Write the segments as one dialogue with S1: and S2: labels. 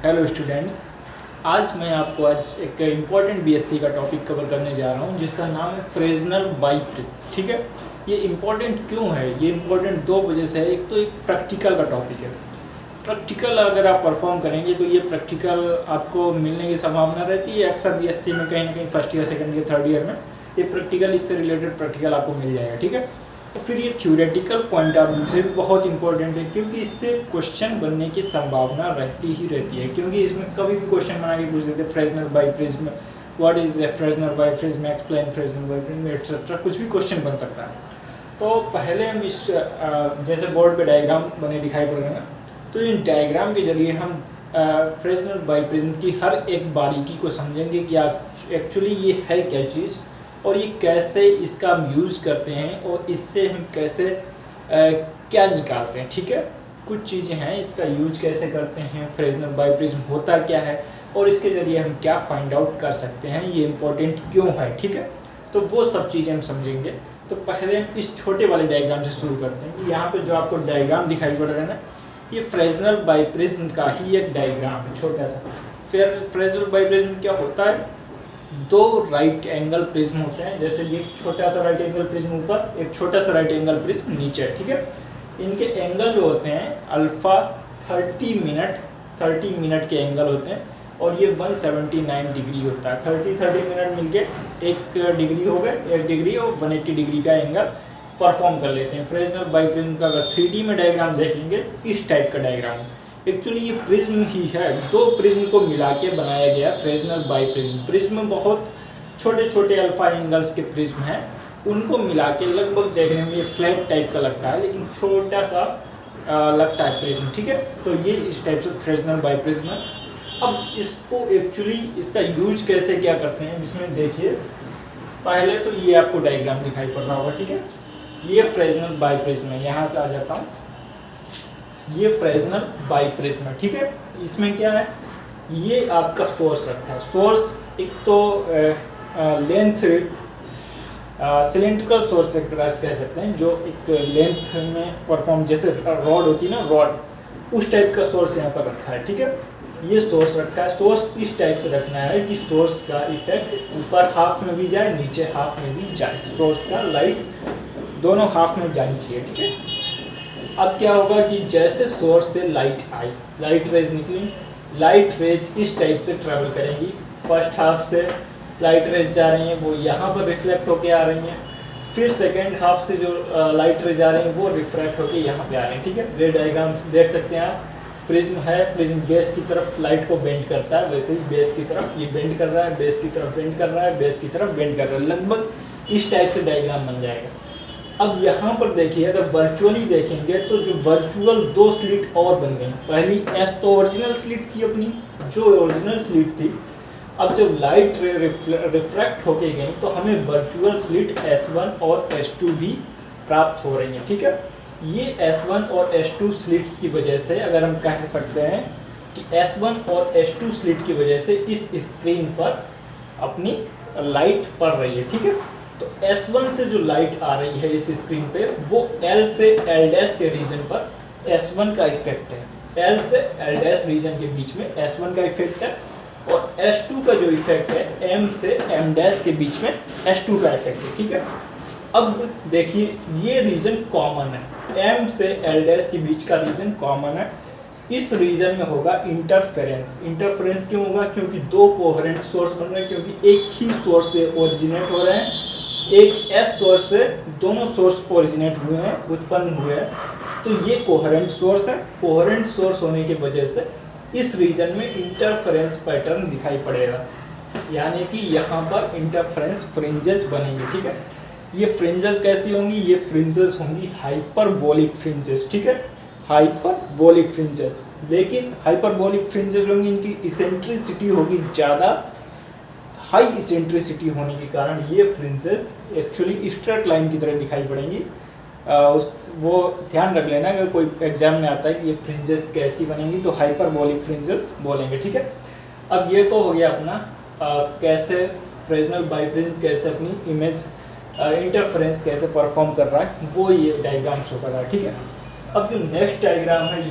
S1: Hello students. आज एक important BSc का टॉपिक कवर करने जा रहा हूँ जिसका नाम है फ्रेजनल बाइप्रिज्म। ठीक है, ये इम्पॉर्टेंट क्यों है? ये इम्पॉर्टेंट दो वजह से है। एक तो एक प्रैक्टिकल का टॉपिक है। प्रैक्टिकल अगर आप परफॉर्म करेंगे तो ये प्रैक्टिकल आपको मिलने की संभावना रहती है। अक्सर बीएससी में कहीं ना कहीं first year, second year, third year में ये प्रैक्टिकल, इससे रिलेटेड प्रैक्टिकल आपको मिल जाएगा। ठीक है, तो फिर ये थ्योरेटिकल पॉइंट ऑफ व्यू से भी बहुत इंपॉर्टेंट है क्योंकि इससे क्वेश्चन बनने की संभावना रहती ही रहती है। क्योंकि इसमें कभी भी क्वेश्चन बना के पूछ देते हैं Fresnel biprism, what is Fresnel biprism, explain Fresnel biprism, etcetera, कुछ भी क्वेश्चन बन सकता है। तो पहले हम इस जैसे बोर्ड पे डायग्राम बने दिखाई पड़ रहे हैं, तो इन डायग्राम के जरिए हम फ्रेजनल बाइप्रिज्म की हर एक बारीकी को समझेंगे कि एक्चुअली ये है क्या चीज़ और ये कैसे इसका हम यूज़ करते हैं और इससे हम कैसे क्या निकालते हैं। ठीक है, कुछ चीज़ें हैं, इसका यूज कैसे करते हैं, फ्रेजनल बाइप्रिज्म होता क्या है और इसके ज़रिए हम क्या फाइंड आउट कर सकते हैं, ये इम्पोर्टेंट क्यों है। ठीक है, तो वो सब चीज़ें हम समझेंगे। तो पहले हम इस छोटे वाले डायग्राम से शुरू करते हैं कि यहाँ पे जो आपको डायग्राम दिखाई पड़ रहा है ना, ये फ्रेजनल बाइप्रिज्म का ही एक डायग्राम है छोटा सा। फिर फ्रेजनल बाइप्रिज्म क्या होता है? दो राइट एंगल प्रिज्म होते हैं, जैसे ये छोटा सा राइट एंगल प्रिज्म ऊपर, एक छोटा सा राइट एंगल प्रिज्म नीचे। ठीक है, इनके एंगल जो होते हैं अल्फा 30 मिनट के एंगल होते हैं और ये 179 डिग्री होता है। 30 मिनट मिलके 1 डिग्री हो गए, 1 डिग्री और 180 डिग्री का एंगल परफॉर्म कर लेते हैं। फ्रेजनल बाइप्रिज्म का अगर 3D में डायग्राम देखेंगे इस टाइप का डायग्राम है। एक्चुअली ये प्रिज्म ही है, दो प्रिज्म को मिला के बनाया गया फ्रेजनल बाइप्रिज्म। प्रिज्म बहुत छोटे छोटे अल्फा एंगल्स के प्रिज्म हैं, उनको मिला के लगभग देखने में ये फ्लैट टाइप का लगता है लेकिन छोटा सा लगता है प्रिज्म। ठीक है, तो ये इस टाइप से फ्रेजनल बाइप्रिज्म है। अब इसको एक्चुअली इसका यूज कैसे क्या करते हैं इसमें देखिए। पहले तो ये आपको डायग्राम दिखाई पड़ रहा होगा। ठीक है, ये फ्रेजनल बाइप्रिज्म है। यहाँ से आ जाता हूँ, ये फ्रेजनल बाइप्रिज्म है। ठीक है, इसमें क्या है, ये आपका सोर्स रखा है। सोर्स एक तो लेंथ सिलेंड्रिकल सोर्स एक प्रकार से कह सकते हैं, जो एक लेंथ में परफॉर्म, जैसे रॉड होती है ना, रॉड, उस टाइप का सोर्स यहाँ पर रखा है। ठीक है, ये सोर्स रखा है। सोर्स इस टाइप से रखना है कि सोर्स का इफेक्ट ऊपर हाफ में भी जाए, नीचे हाफ में भी जाए। सोर्स का लाइट दोनों हाफ में जानी चाहिए। ठीक है, अब क्या होगा कि जैसे सोर्स से लाइट आई, लाइट रेज निकली, लाइट रेज इस टाइप से ट्रैवल करेंगी। फर्स्ट हाफ से लाइट रेज जा रही हैं वो यहाँ पर रिफ्लेक्ट होके आ रही हैं, फिर सेकेंड हाफ से जो लाइट रेज आ रही हैं वो रिफ्रैक्ट होके यहाँ पे आ रही हैं। ठीक है, रे डायग्राम देख सकते हैं आप। प्रिज्म है, प्रिज्म बेस की तरफ लाइट को बेंड करता है, वैसे ही बेस की तरफ ये बेंड कर रहा है, बेस की तरफ बेंड कर रहा है, बेस की तरफ बेंड कर रहा है। लगभग इस टाइप से डायग्राम बन जाएगा। अब यहाँ पर देखिए, अगर वर्चुअली देखेंगे तो जो वर्चुअल 2 स्लिट और बन गई। पहली एस तो ओरिजिनल स्लिट थी अपनी, जो ओरिजिनल स्लिट थी। अब जब लाइट रिफ्रैक्ट होके गई तो हमें वर्चुअल स्लिट S1 और S2 भी प्राप्त हो रही है। ठीक है, ये S1 और S2 स्लिट्स की वजह से अगर हम कह सकते हैं कि S1 और S2 स्लिट की वजह से इस स्क्रीन पर अपनी लाइट पड़ रही है। ठीक है, तो S1 से जो लाइट आ रही है इस स्क्रीन पे, वो L से L' के रीजन पर S1 का इफेक्ट है। L से L' रीजन के बीच में S1 का इफेक्ट है और S2 का जो इफेक्ट है M से M' के बीच में S2 का इफेक्ट है। ठीक है, अब देखिए ये रीजन कॉमन है, M से L' के बीच का रीजन कॉमन है। इस रीजन में होगा इंटरफेरेंस। इंटरफेरेंस क्यों होगा? क्योंकि दो कोहेरेंट सोर्स बन रहे हैं, क्योंकि एक ही सोर्स से ओरिजिनेट हो रहे हैं, एक S सोर्स से दोनों सोर्स ओरिजिनेट हुए हैं, उत्पन्न हुए हैं, तो ये कोहेरेंट सोर्स है। कोहेरेंट सोर्स होने की वजह से इस रीजन में इंटरफेरेंस पैटर्न दिखाई पड़ेगा, यानी कि यहाँ पर इंटरफेरेंस फ्रिंजेस बनेंगे। ठीक है, ये फ्रिंजेस कैसी होंगी? ये फ्रिंजेस होंगी हाइपरबोलिक फ्रिंजेस। ठीक है, हाइपरबोलिक फ्रिंजेस। लेकिन हाइपरबोलिक फ्रिंजेस होंगी, इनकी इसेंट्रिसिटी होगी ज़्यादा। हाई इसेंट्रिसिटी होने के कारण ये फ्रिंजेस एक्चुअली स्ट्रेट लाइन की तरह दिखाई पड़ेंगी। वो ध्यान रख लेना, अगर कोई एग्जाम में आता है कि ये फ्रिंजेस कैसी बनेंगी तो हाइपरबोलिक फ्रिंजेस बोलेंगे। ठीक है, अब ये तो हो गया अपना कैसे फ्रेजनल बाइप्रिज्म कैसे अपनी इमेज इंटरफेरेंस कैसे परफॉर्म कर रहा है, वो ये डायग्राम शो कर रहा है। ठीक है, अब जो नेक्स्ट डायग्राम है,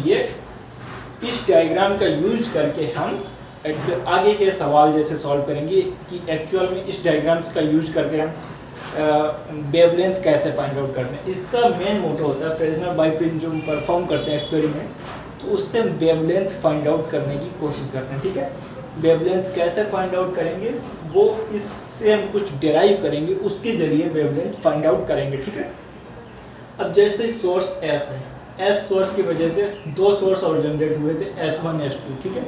S1: इस डायग्राम का यूज करके हम आगे के सवाल जैसे सॉल्व करेंगे कि एक्चुअल में इस डायग्राम्स का यूज करके हम वेवलेंथ कैसे फाइंड आउट करते हैं। इसका मेन मोटो होता है फ्रेजनर बाइप्रिज्म जो हम परफॉर्म करते हैं एक्सपेरिमेंट, तो उससे हम वेवलेंथ फाइंड आउट करने की कोशिश करते हैं। ठीक है, वेवलेंथ कैसे फाइंड आउट करेंगे वो इससे हम कुछ डिराइव करेंगे, उसके जरिए वेवलेंथ फाइंड आउट करेंगे। ठीक है, अब जैसे सोर्स एस है, एस सोर्स की वजह से दो सोर्स और जनरेट हुए थे S1 S2। ठीक है,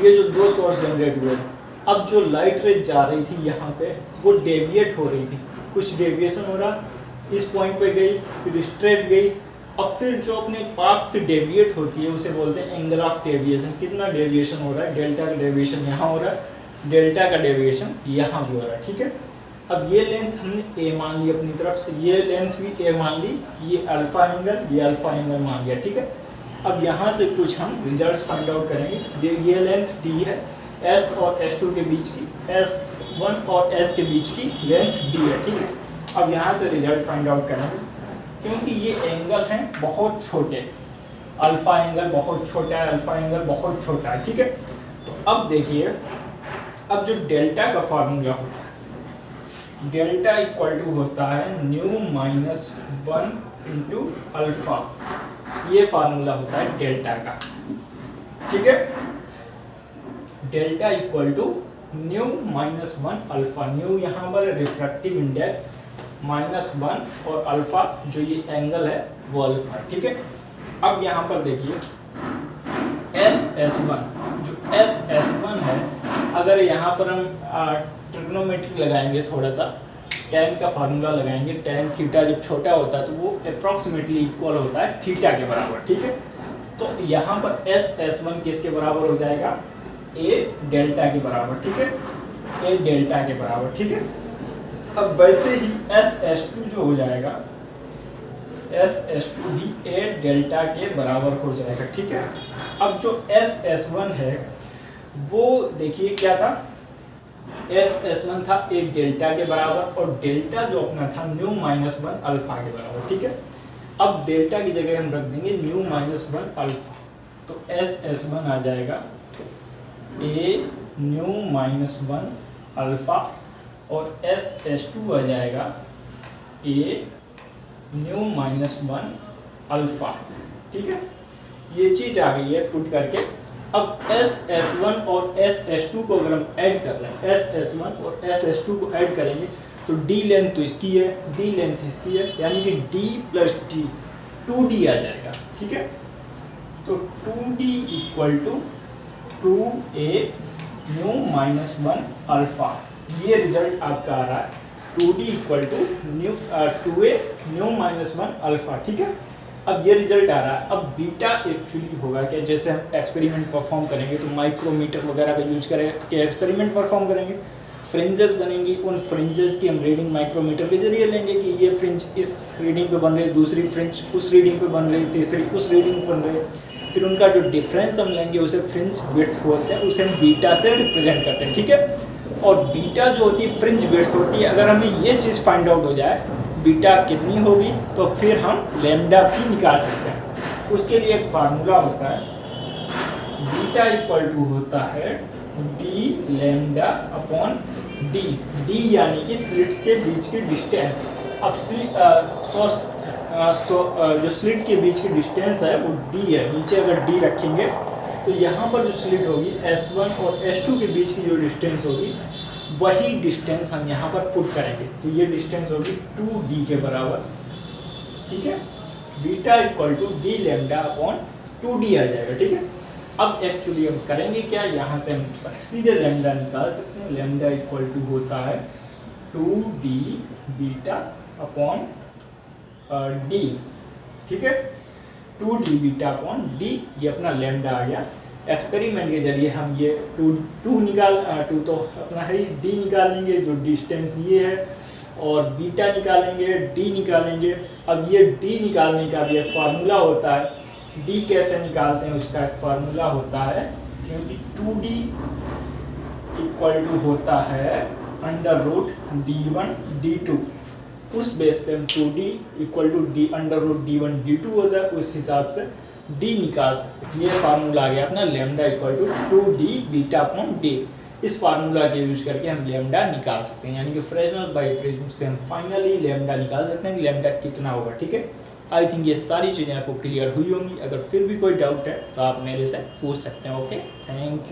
S1: ये जो दो सोर्स जनरेट हुए, अब जो लाइट रेज जा रही थी यहाँ पे वो डेविएट हो रही थी, कुछ डेविएशन हो रहा, इस पॉइंट पे गई, फिर स्ट्रेट गई, अब फिर जो अपने पाथ से डेविएट होती है उसे बोलते हैं एंगल ऑफ डेविएशन। कितना डेविएशन हो रहा है, डेल्टा का डेविएशन यहाँ हो रहा है, डेल्टा का डेविएशन यहाँ भी हो रहा है। ठीक है, अब ये लेंथ हमने ए मान ली अपनी तरफ से, ये लेंथ भी ए मान ली, ये अल्फा एंगल, ये अल्फा एंगल मान लिया। ठीक है, अब यहाँ से कुछ हम रिजल्ट्स फाइंड आउट करेंगे। ये लेंथ डी है, एस और S2 के बीच की, S1 और S के बीच की लेंथ डी है। ठीक है, अब यहाँ से रिजल्ट फाइंड आउट करेंगे, क्योंकि ये एंगल हैं बहुत छोटे, अल्फा एंगल बहुत छोटा है, अल्फा एंगल बहुत छोटा है। ठीक है, तो अब देखिए, अब जो डेल्टा का फार्मूला होता है, डेल्टा इक्वल टू होता है न्यू माइनस 1 इंटू अल्फा, ये फार्मूला होता है डेल्टा का। ठीक है, delta equal to mu minus 1 alpha, mu यहाँ पर रिफ्रैक्टिव इंडेक्स, -1 और अल्फा जो ये एंगल है वो अल्फा। ठीक है, अब यहाँ पर देखिए SS1, जो SS1 है, अगर यहाँ पर हम ट्रिग्नोमेट्री लगाएंगे, थोड़ा सा tan का फार्मूला लगाएंगे, tan थीटा जब छोटा होता है तो वो अप्रॉक्सीमेटली इक्वल होता है थीटा के बराबर। ठीक है, तो यहाँ पर SS1 किसके बराबर हो जाएगा, a डेल्टा के बराबर। ठीक है, a डेल्टा के बराबर। ठीक है, अब वैसे ही SS2 जो हो जाएगा, SS2 भी a डेल्टा के बराबर हो जाएगा। ठीक है, अब जो SS1 है वो देखिए क्या था, SS1 था a डेल्टा के बराबर, और डेल्टा जो अपना था न्यू माइनस 1 अल्फा के बराबर। ठीक है, अब डेल्टा की जगह हम रख देंगे न्यू माइनस 1 अल्फा, तो SS1 आ जाएगा a न्यू माइनस 1 अल्फा, और SS2 आ जाएगा a न्यू माइनस 1 अल्फा। ठीक है, ये चीज आ गई है पुट करके। अब SS1 और SS2 को अगर हम ऐड कर लें, SS1 और SS2 को ऐड करेंगे तो D लेंथ तो इसकी है, D लेंथ इसकी है, यानी कि D प्लस D 2D आ जाएगा। ठीक है, तो 2D equal to 2a mu minus 1 alpha, ये रिजल्ट आपका आ रहा है 2D equal to 2a mu minus 1 alpha. ठीक है, अब ये रिजल्ट आ रहा है। अब बीटा एक्चुअली होगा क्या, जैसे हम एक्सपेरिमेंट परफॉर्म करेंगे तो माइक्रोमीटर वगैरह का यूज करके एक्सपेरिमेंट परफॉर्म करेंगे, फ्रिंजेस बनेंगी, उन फ्रिंजेस की हम रीडिंग माइक्रोमीटर के जरिए लेंगे कि ये फ्रिंज इस रीडिंग पे बन रही है, दूसरी फ्रिंज उस रीडिंग पे बन रही है, तीसरी उस रीडिंग बन रही है, फिर उनका जो डिफरेंस हम लेंगे उसे फ्रिंज विड्थ बोलते हैं, उसे हम बीटा से रिप्रेजेंट करते हैं। ठीक है, और बीटा जो होती है फ्रिंज विड्थ होती है। अगर हमें ये चीज़ फाइंड आउट हो जाए बीटा कितनी होगी, तो फिर हम लैम्डा भी निकाल सकते हैं। उसके लिए एक फार्मूला होता है, बीटा इक्वल टू होता है D lambda upon D, D यानी कि स्लिट्स के बीच की डिस्टेंस। अब जो स्लिट के बीच की डिस्टेंस है वो डी है, नीचे अगर डी रखेंगे तो यहाँ पर जो स्लिट होगी S1 और S2 के बीच की जो डिस्टेंस होगी वही डिस्टेंस हम यहाँ पर पुट करेंगे, तो ये डिस्टेंस होगी 2D के बराबर। ठीक है, beta equal to D lambda upon 2D आ जाएगा। ठीक है, अब एक्चुअली हम करेंगे क्या, यहाँ से हम सीधे लैम्डा निकाल सकते हैं। लैम्डा इक्वल टू होता है 2D बीटा अपॉन D। ठीक है, 2D बीटा अपॉन D, ये अपना लैम्डा आ गया। एक्सपेरिमेंट के जरिए हम ये 2 तो अपना है D निकालेंगे, जो डिस्टेंस ये है, और बीटा निकालेंगे, D निकालेंगे। अब ये D निकालने का भी एक फार्मूला होता है, D कैसे निकालते हैं उसका एक फार्मूला होता है, क्योंकि 2D इक्वल टू होता है अंडर रूट D1 D2, उस बेस पे हम 2D equal to D under root D1 D2 होता है, उस हिसाब से डी निकाल सकते हैं। ये फार्मूला आ गया अपना lambda equal to 2d beta upon D. इस फार्मूला के यूज करके हम लैम्डा निकाल सकते हैं, यानी कि फ्रेस्नेल बाय फ्रेस्नेल से हम फाइनली लैम्डा निकाल सकते हैं कि लैम्डा कितना होगा। ठीक है, आई थिंक ये सारी चीज़ें आपको क्लियर हुई होंगी। अगर फिर भी कोई डाउट है तो आप मेरे से पूछ सकते हैं। Okay, thank you.